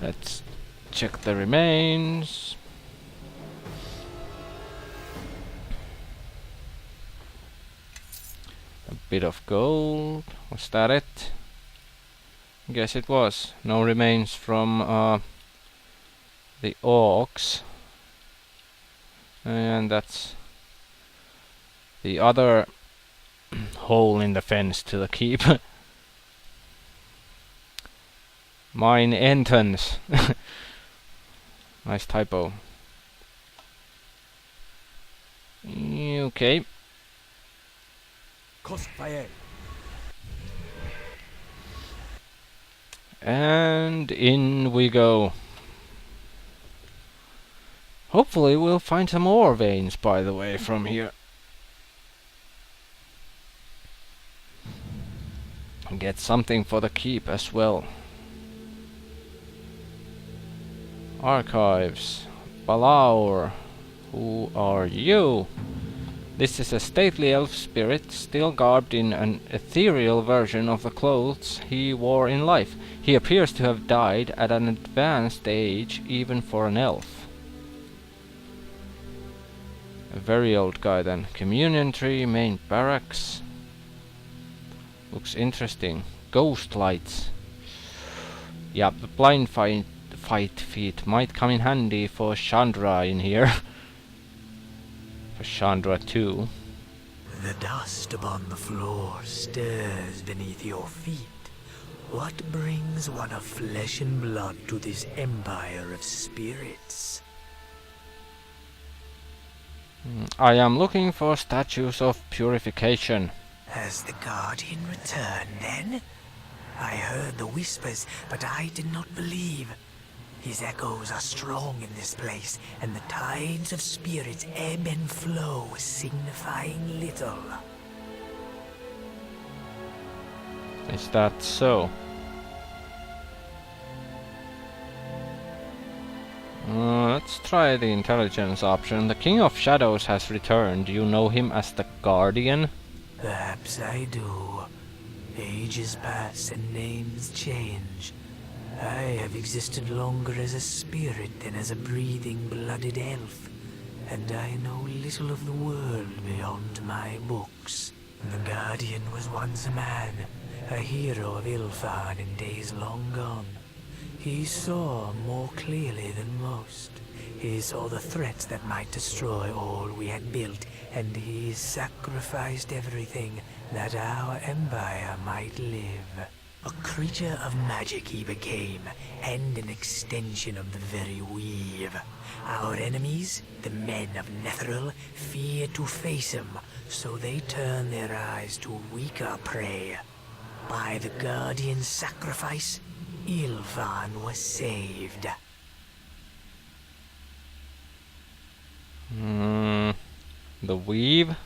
Let's check the remains. A bit of gold. Was that it? Guess it was. No remains from the orcs. And that's the other hole in the fence to the keep. Mine entrance. Nice typo. Okay. And in we go. Hopefully we'll find some more veins, by the way, from here. And get something for the keep as well. Archives. Balaur. Who are you? This is a stately elf spirit, still garbed in an ethereal version of the clothes he wore in life. He appears to have died at an advanced age, even for an elf. A very old guy then. Communion tree, main barracks. Looks interesting. Ghost lights. Yeah, the blind fight feat might come in handy for Chandra in here. For Chandra too. The dust upon the floor stirs beneath your feet. What brings one of flesh and blood to this empire of spirits? I am looking for statues of purification. Has the Guardian returned then? I heard the whispers, but I did not believe. His echoes are strong in this place, and the tides of spirits ebb and flow, signifying little. Is that so? Let's try the intelligence option. The King of Shadows has returned. You know him as the Guardian? Perhaps I do. Ages pass and names change. I have existed longer as a spirit than as a breathing, blooded elf, and I know little of the world beyond my books. The Guardian was once a man, a hero of Ilfan in days long gone. He saw more clearly than most. He saw the threats that might destroy all we had built, and he sacrificed everything that our empire might live. A creature of magic he became, and an extension of the very weave. Our enemies, the men of Netheril, feared to face him, so they turned their eyes to weaker prey. By the Guardian's sacrifice, Ilfan was saved. The weave?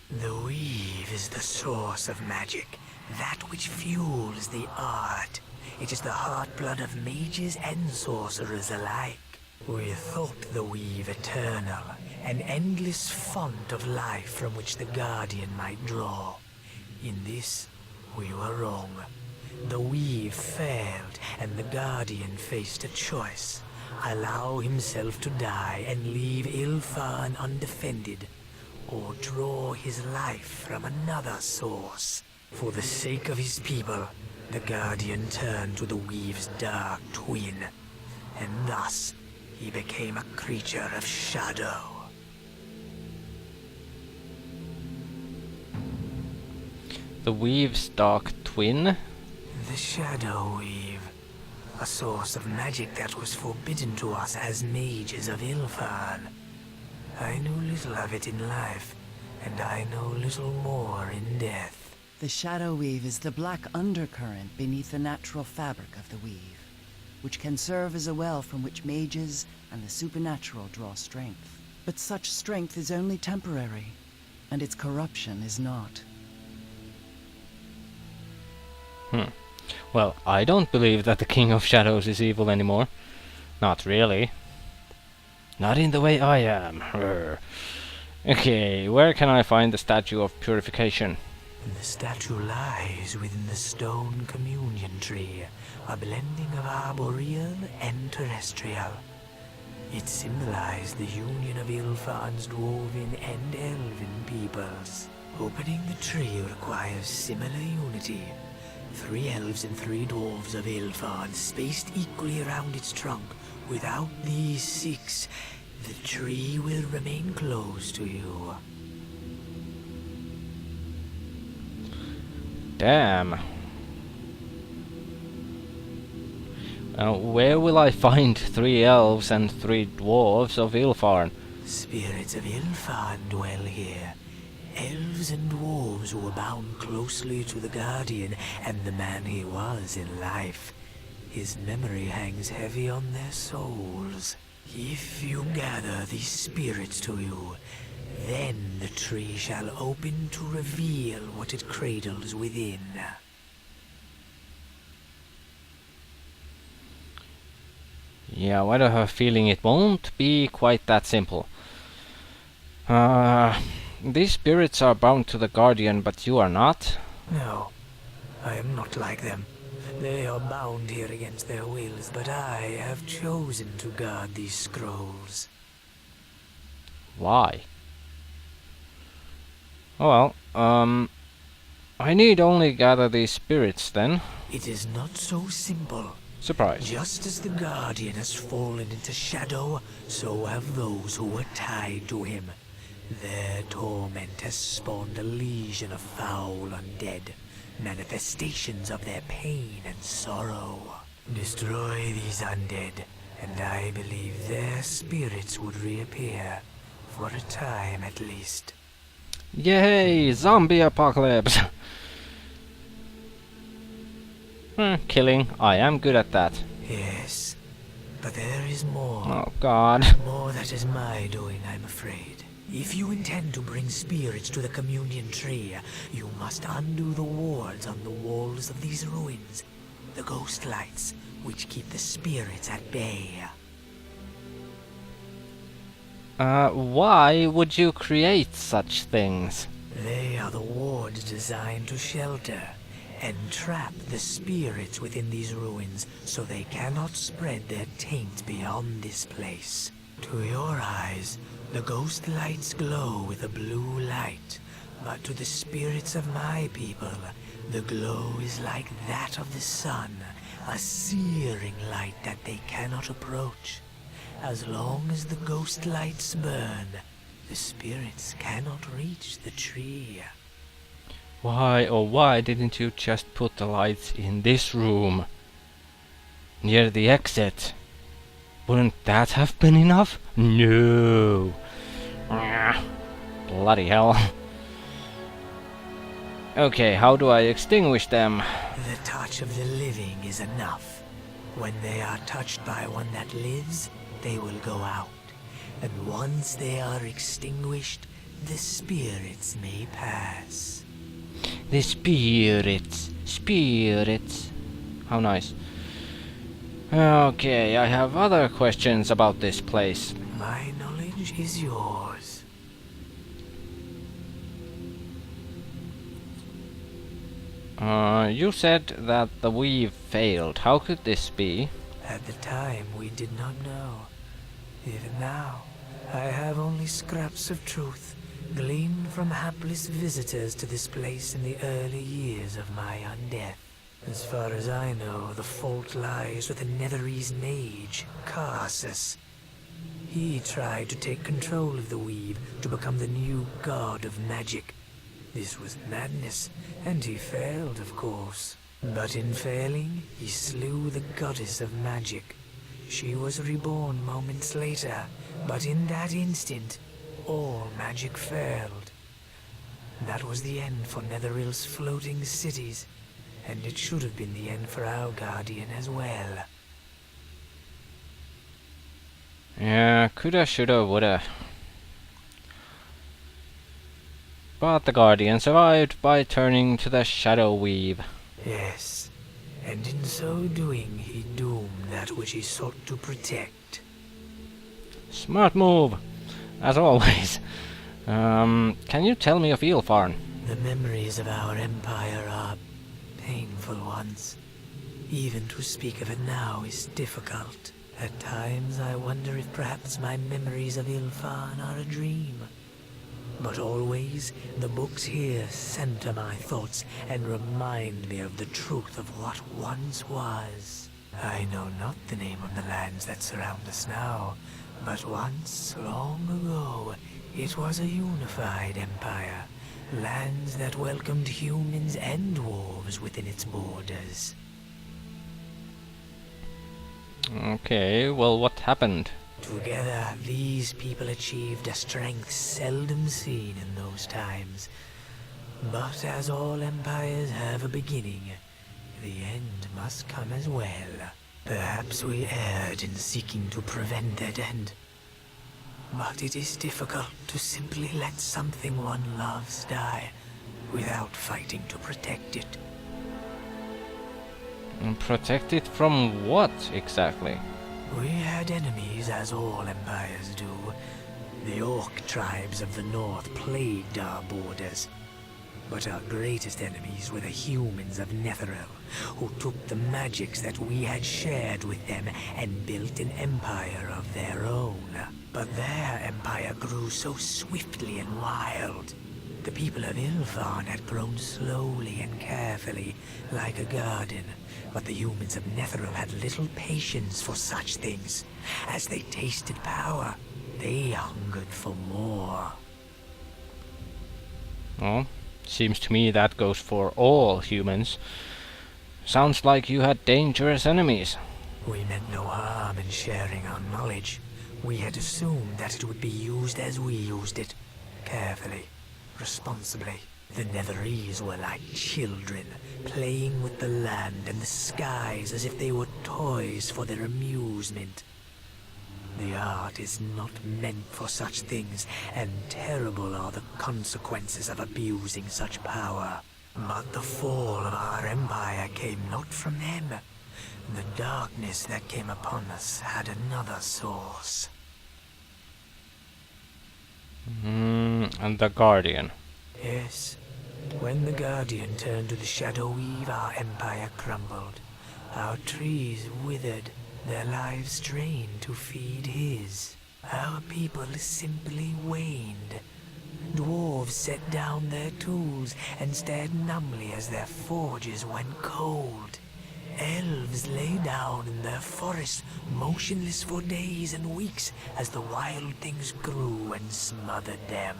The weave is the source of magic, that which fuels the art. It is the heartblood of mages and sorcerers alike. We thought the weave eternal, an endless font of life from which the Guardian might draw. In this, we were wrong. The weave failed, and the Guardian faced a choice. Allow himself to die and leave Ilfan undefended, or draw his life from another source. For the sake of his people, the Guardian turned to the weave's dark twin, and thus he became a creature of shadow. The weave's dark twin? The Shadow Weave, a source of magic that was forbidden to us as mages of Ilfan. I knew little of it in life, and I know little more in death. The Shadow Weave is the black undercurrent beneath the natural fabric of the weave, which can serve as a well from which mages and the supernatural draw strength. But such strength is only temporary, and its corruption is not. Well, I don't believe that the King of Shadows is evil anymore. Not really. Not in the way I am. Okay, where can I find the statue of purification? The statue lies within the stone communion tree, a blending of arboreal and terrestrial. It symbolized the union of Ilfarn's dwarven and elven peoples. Opening the tree requires similar unity. 3 elves and 3 dwarves of Ilfarn spaced equally around its trunk. Without these 6, the tree will remain closed to you. Damn. Where will I find 3 elves and 3 dwarves of Ilfarn? Spirits of Ilfarn dwell here. Elves and dwarves who were bound closely to the Guardian and the man he was in life. His memory hangs heavy on their souls. If you gather these spirits to you, then the tree shall open to reveal what it cradles within. Yeah, I have a feeling it won't be quite that simple. These spirits are bound to the Guardian, but you are not? No, I am not like them. They are bound here against their wills, but I have chosen to guard these scrolls. Why? Oh well, I need only gather these spirits then. It is not so simple. Surprise. Just as the Guardian has fallen into shadow, so have those who were tied to him. Their torment has spawned a legion of foul undead, manifestations of their pain and sorrow. Destroy these undead, and I believe their spirits would reappear, for a time at least. Yay! Zombie apocalypse! Killing. I am good at that. Yes, but there is more. Oh god. More that is my doing, I'm afraid. If you intend to bring spirits to the communion tree, you must undo the wards on the walls of these ruins. The ghost lights, which keep the spirits at bay. Why would you create such things? They are the wards designed to shelter and trap the spirits within these ruins so they cannot spread their taint beyond this place. To your eyes, the ghost lights glow with a blue light, but to the spirits of my people, the glow is like that of the sun, a searing light that they cannot approach. As long as the ghost lights burn, the spirits cannot reach the tree. Why didn't you just put the lights in this room? Near the exit? Wouldn't that have been enough? No. Bloody hell. Okay, how do I extinguish them? The touch of the living is enough. When they are touched by one that lives, they will go out. And once they are extinguished, the spirits may pass. The spirits. How nice. Okay, I have other questions about this place. My knowledge is yours. You said that the weave failed. How could this be? At the time, we did not know. Even now, I have only scraps of truth, gleaned from hapless visitors to this place in the early years of my undeath. As far as I know, the fault lies with the Netherese mage, Karsus. He tried to take control of the weave to become the new god of magic. This was madness, and he failed, of course. But in failing, he slew the goddess of magic. She was reborn moments later, but in that instant, all magic failed. That was the end for Netheril's floating cities, and it should have been the end for our Guardian as well. Yeah, coulda, shoulda, woulda. But the Guardian survived by turning to the Shadow Weave. Yes, and in so doing he doomed that which he sought to protect. Smart move, as always. Can you tell me of Ilfarn? The memories of our empire are painful ones. Even to speak of it now is difficult. At times I wonder if perhaps my memories of Ilfan are a dream. But always, the books here center my thoughts and remind me of the truth of what once was. I know not the name of the lands that surround us now, but once, long ago, it was a unified empire. Lands that welcomed humans and dwarves within its borders. Okay, well, what happened? Together, these people achieved a strength seldom seen in those times. But as all empires have a beginning, the end must come as well. Perhaps we erred in seeking to prevent that end. But it is difficult to simply let something one loves die without fighting to protect it. And protect it from what, exactly? We had enemies, as all empires do. The orc tribes of the north plagued our borders. But our greatest enemies were the humans of Netheril, who took the magics that we had shared with them and built an empire of their own. But their empire grew so swiftly and wild. The people of Ilfan had grown slowly and carefully, like a garden, but the humans of Netheril had little patience for such things. As they tasted power, they hungered for more. Well, seems to me that goes for all humans. Sounds like you had dangerous enemies. We meant no harm in sharing our knowledge. We had assumed that it would be used as we used it, carefully, responsibly. The Netherese were like children, playing with the land and the skies as if they were toys for their amusement. The art is not meant for such things, and terrible are the consequences of abusing such power. But the fall of our empire came not from them. The darkness that came upon us had another source. And the Guardian. Yes. When the Guardian turned to the Shadow Weave, our empire crumbled. Our trees withered, their lives drained to feed his. Our people simply waned. Dwarves set down their tools and stared numbly as their forges went cold. Elves lay down in their forests, motionless for days and weeks as the wild things grew and smothered them.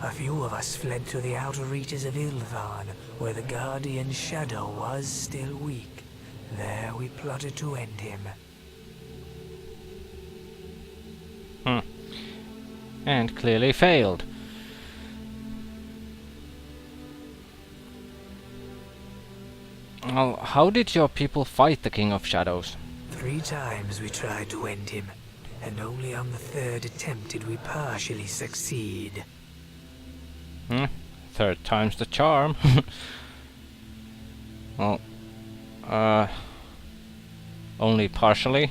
A few of us fled to the outer reaches of Ilthan, where the Guardian's shadow was still weak. There we plotted to end him. And clearly failed. Well, how did your people fight the King of Shadows? 3 times we tried to end him, and only on the 3rd attempt did we partially succeed. 3rd time's the charm. Well, only partially?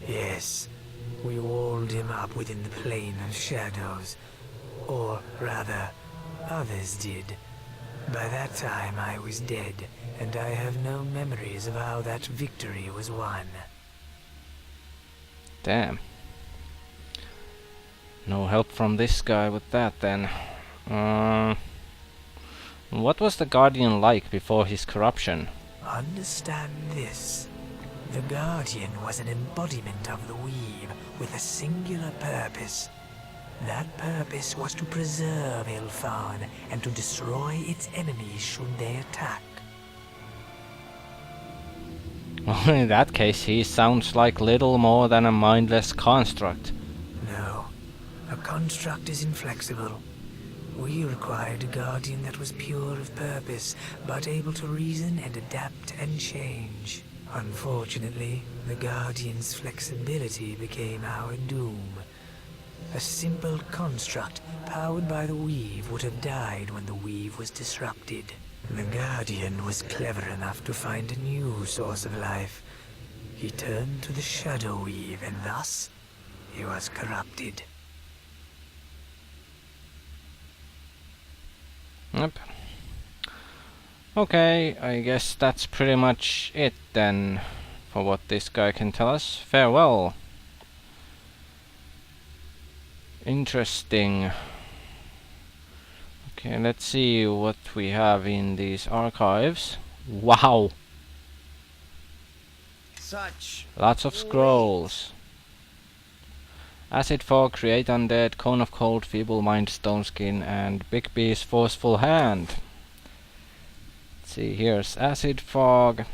Yes, we walled him up within the plane of shadows. Or rather, others did. By that time I was dead, and I have no memories of how that victory was won. Damn. No help from this guy with that then. What was the Guardian like before his corruption? Understand this. The Guardian was an embodiment of the Weave with a singular purpose. That purpose was to preserve Ilfan and to destroy its enemies should they attack. Well, in that case, he sounds like little more than a mindless construct. No, a construct is inflexible. We required a Guardian that was pure of purpose, but able to reason and adapt and change. Unfortunately, the Guardian's flexibility became our doom. A simple construct powered by the Weave would have died when the Weave was disrupted. The Guardian was clever enough to find a new source of life. He turned to the Shadow Weave, and thus he was corrupted. Yep. Okay, I guess that's pretty much it then for what this guy can tell us. Farewell. Interesting. Okay, let's see what we have in these archives. Wow! Lots of scrolls. Acid Fog, Create Undead, Cone of Cold, Feeble Mind, Stone Skin, and Big B's Forceful Hand. Let's see, here's Acid Fog.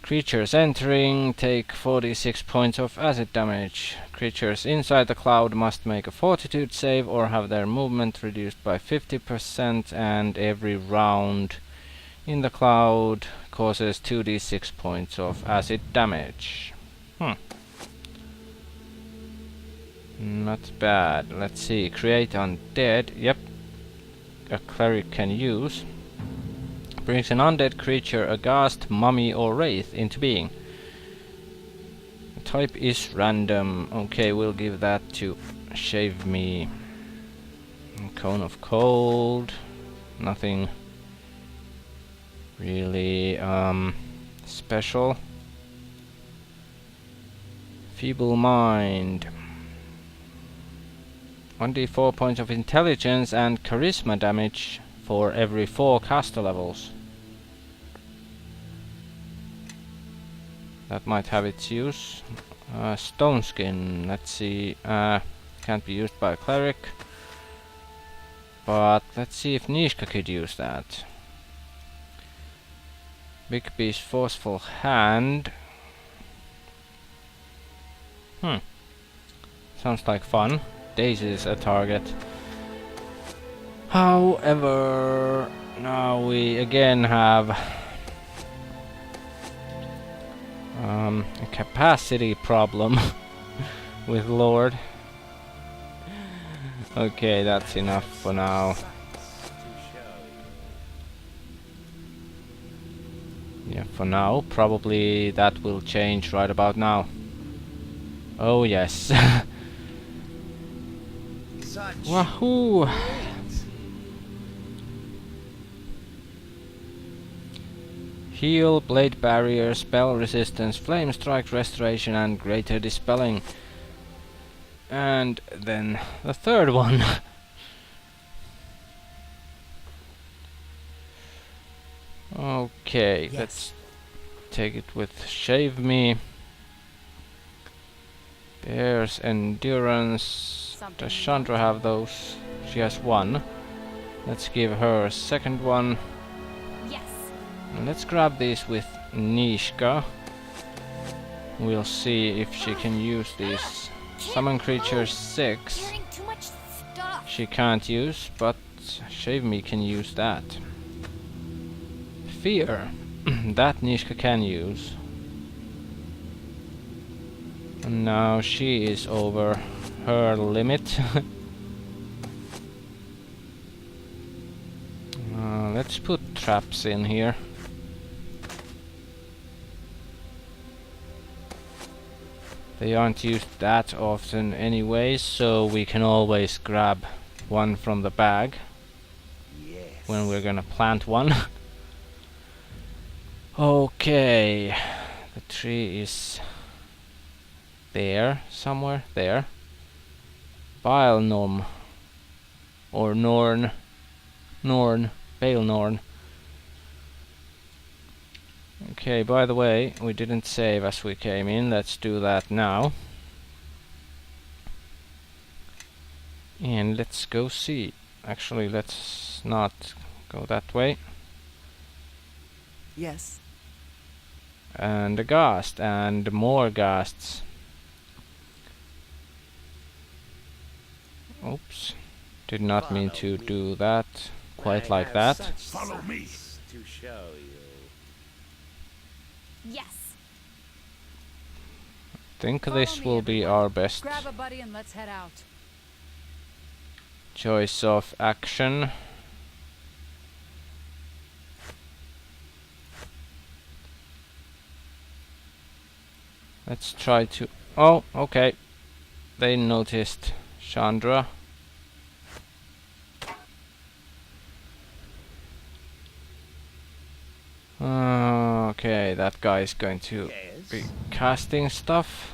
Creatures entering take 46 points of acid damage. Creatures inside the cloud must make a fortitude save or have their movement reduced by 50%, and every round in the cloud causes 2d6 points of acid damage. Not bad. Let's see. Create Undead. Yep. A cleric can use. Brings an undead creature, a ghast, mummy, or wraith into being. The type is random. Okay, we'll give that to Shave Me. Cone of Cold. Nothing really special. Feeble Mind. 1d4 points of intelligence and charisma damage for every 4 caster levels. That might have its use. Stone Skin, let's see. Can't be used by a cleric. But let's see if Nishka could use that. Big B's Forceful Hand. Sounds like fun. Daisy is a target. However, now we again have a capacity problem with Lord. Okay, that's enough for now. Yeah, for now. Probably that will change right about now. Oh yes. Wahoo! Heal, Blade Barrier, Spell Resistance, Flame Strike, Restoration, and Greater Dispelling. And then the third one. Okay, let's take it with Shave Me. There's Endurance. Does Chandra have those? She has one. Let's give her a second one. Yes. And let's grab these with Nishka. We'll see if she can use these. Summon creatures 6. Carrying too much stuff. She can't use, but Shave Me can use that. Fear. That Nishka can use. And now she is over her limit. Let's put traps in here. They aren't used that often anyway, so we can always grab one from the bag when we're gonna plant one. Okay, the tree is there, somewhere there. Bile Norm, or Norn, Pale Norn. Okay, by the way, we didn't save as we came in. Let's do that now. And let's go see. Actually, let's not go that way. Yes. And a ghast, and more ghasts. Oops. Did not mean to do that quite like that. Follow me. To show you. Yes. Think this will be our best Grab a buddy and let's head out. choice of action. Let's try to... Oh, okay. They noticed Chandra. Okay, that guy is going to be casting stuff.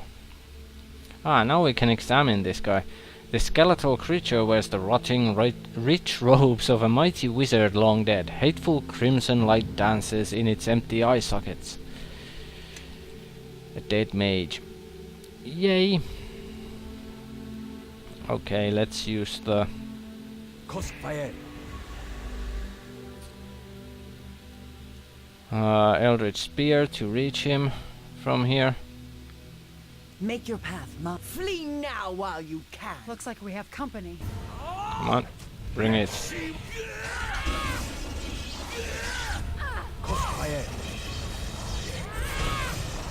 Ah, now we can examine this guy. The skeletal creature wears the rotting, rich robes of a mighty wizard long dead. Hateful crimson light dances in its empty eye sockets. A dead mage. Yay! Okay, let's use the... Eldritch Spear to reach him from here. Make your path, Flee now while you can. Looks like we have company. Come on, bring it.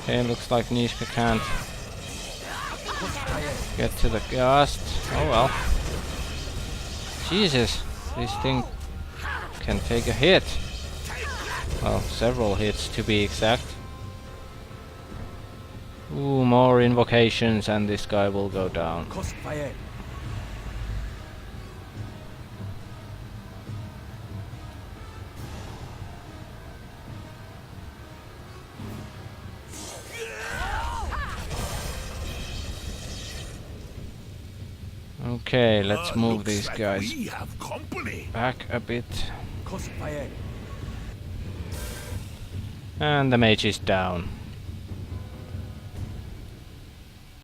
Okay, looks like Nishka can't get to the ghast. Oh well. Jesus, this thing can take a hit. Well, several hits to be exact. Ooh, more invocations and this guy will go down. Okay, let's move these guys back a bit. And the mage is down.